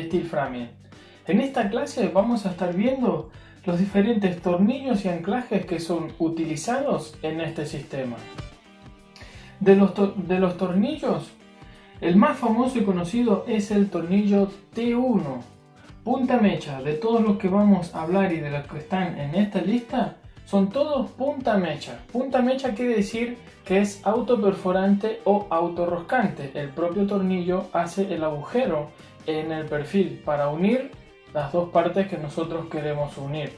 de Steel Framing. En esta clase vamos a estar viendo los diferentes tornillos y anclajes que son utilizados en este sistema. De los tornillos, el más famoso y conocido es el tornillo T1, punta mecha. De todos los que vamos a hablar y de los que están en esta lista, son todos punta mecha. Punta mecha quiere decir que es autoperforante o autorroscante. El propio tornillo hace el agujero en el perfil para unir las dos partes que nosotros queremos unir.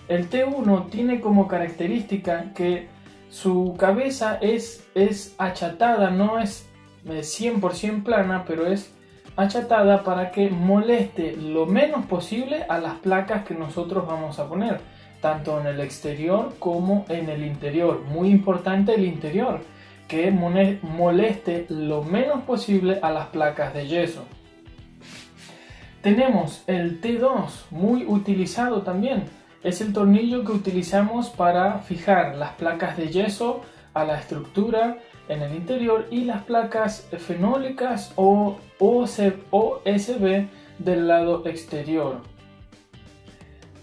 El T1 tiene como característica que su cabeza es achatada, no es 100% plana, pero es achatada para que moleste lo menos posible a las placas que nosotros vamos a poner, tanto en el exterior como en el interior. Muy importante el interior, que moleste lo menos posible a las placas de yeso. Tenemos el T2, muy utilizado también. Es el tornillo que utilizamos para fijar las placas de yeso a la estructura en el interior y las placas fenólicas o OSB del lado exterior.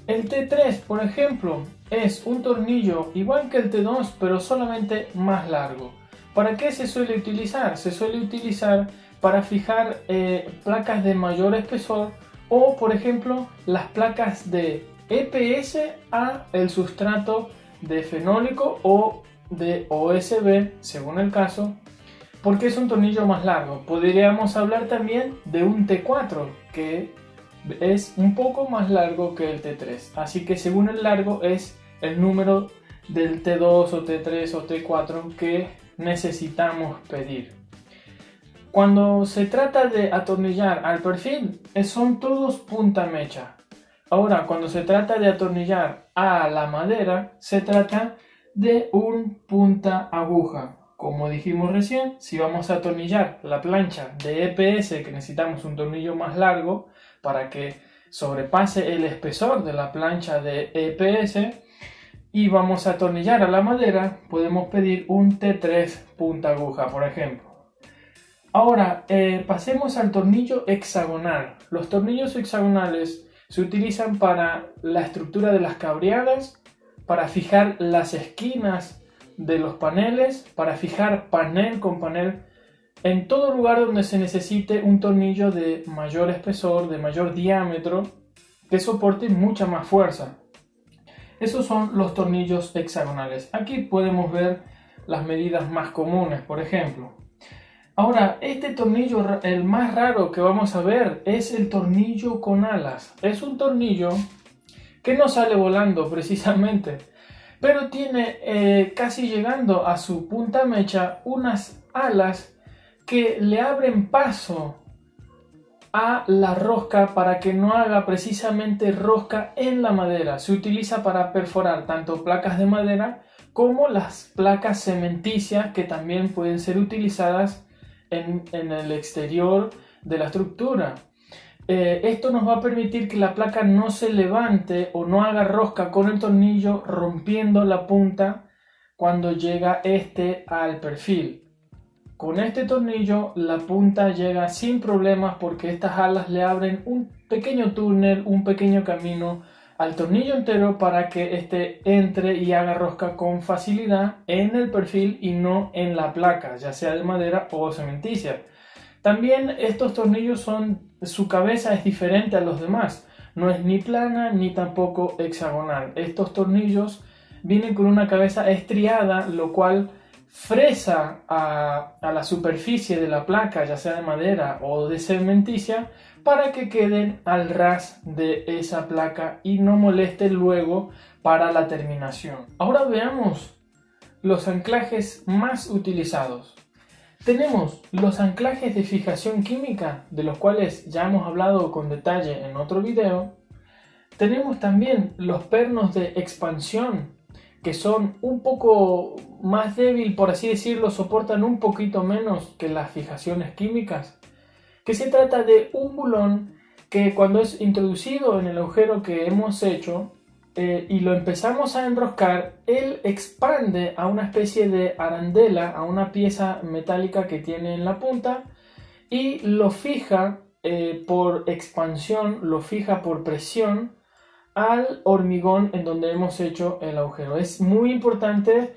El T3, por ejemplo, es un tornillo igual que el T2, pero solamente más largo. ¿Para qué se suele utilizar? Se suele utilizar para fijar placas de mayor espesor o, por ejemplo, las placas de EPS a el sustrato de fenólico o de OSB, según el caso, porque es un tornillo más largo. Podríamos hablar también de un T4, que es un poco más largo que el T3. Así que según el largo es el número del T2 o T3 o T4 que necesitamos pedir. Cuando se trata de atornillar al perfil, son todos punta mecha. Ahora, cuando se trata de atornillar a la madera, se trata de un punta aguja. Como dijimos recién, si vamos a atornillar la plancha de EPS, que necesitamos un tornillo más largo para que sobrepase el espesor de la plancha de EPS, y vamos a atornillar a la madera, podemos pedir un T3 punta aguja, por ejemplo. Ahora, pasemos al tornillo hexagonal. Los tornillos hexagonales se utilizan para la estructura de las cabreadas, para fijar las esquinas de los paneles, para fijar panel con panel, en todo lugar donde se necesite un tornillo de mayor espesor, de mayor diámetro, que soporte mucha más fuerza. Esos son los tornillos hexagonales. Aquí podemos ver las medidas más comunes, por ejemplo. Ahora, este tornillo, el más raro que vamos a ver, es el tornillo con alas. Es un tornillo que no sale volando precisamente, pero tiene casi llegando a su punta mecha unas alas que le abren paso a la rosca para que no haga precisamente rosca en la madera. Se utiliza para perforar tanto placas de madera como las placas cementicias, que también pueden ser utilizadas en el exterior de la estructura. Esto nos va a permitir que la placa no se levante o no haga rosca con el tornillo, rompiendo la punta cuando llega al perfil. Con este tornillo la punta llega sin problemas porque estas alas le abren un pequeño túnel, un pequeño camino al tornillo entero para que entre y haga rosca con facilidad en el perfil y no en la placa, ya sea de madera o cementicia. También estos tornillos su cabeza es diferente a los demás, no es ni plana ni tampoco hexagonal. Estos tornillos vienen con una cabeza estriada, lo cual fresa a la superficie de la placa, ya sea de madera o de cementicia, para que queden al ras de esa placa y no moleste luego para la terminación. Ahora veamos los anclajes más utilizados. Tenemos los anclajes de fijación química, de los cuales ya hemos hablado con detalle en otro video. Tenemos también los pernos de expansión, que son un poco más débil, por así decirlo, soportan un poquito menos que las fijaciones químicas, que se trata de un bulón que cuando es introducido en el agujero que hemos hecho y lo empezamos a enroscar, él expande a una especie de arandela, a una pieza metálica que tiene en la punta, y lo fija por expansión, lo fija por presión al hormigón en donde hemos hecho el agujero. Es muy importante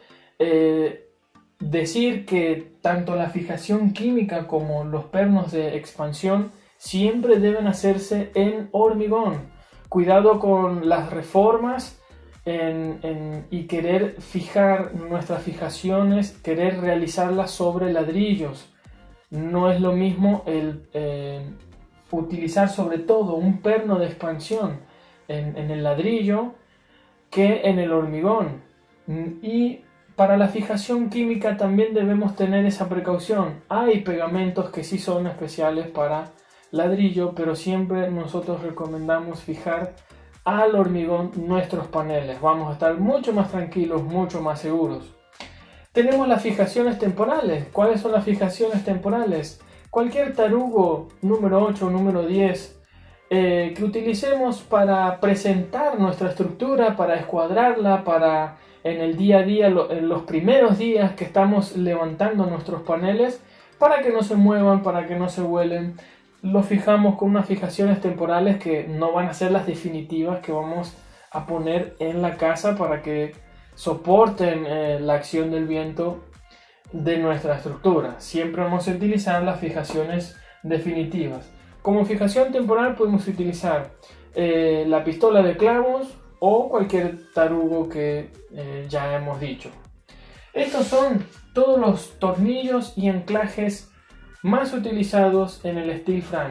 decir que tanto la fijación química como los pernos de expansión siempre deben hacerse en hormigón. Cuidado con las reformas y querer fijar nuestras fijaciones, querer realizarlas sobre ladrillos. No es lo mismo el utilizar sobre todo un perno de expansión en el ladrillo que en el hormigón. Y para la fijación química también debemos tener esa precaución. Hay pegamentos que sí son especiales para ladrillo, pero siempre nosotros recomendamos fijar al hormigón nuestros paneles. Vamos a estar mucho más tranquilos, mucho más seguros. Tenemos las fijaciones temporales. ¿Cuáles son las fijaciones temporales? Cualquier tarugo número 8 o número 10 que utilicemos para presentar nuestra estructura, para escuadrarla, para en el día a día, en los primeros días que estamos levantando nuestros paneles, para que no se muevan, para que no se vuelen, lo fijamos con unas fijaciones temporales que no van a ser las definitivas que vamos a poner en la casa para que soporten la acción del viento de nuestra estructura. Siempre vamos a utilizar las fijaciones definitivas. Como fijación temporal podemos utilizar la pistola de clavos o cualquier tarugo que ya hemos dicho. Estos son todos los tornillos y anclajes más utilizados en el steel frame.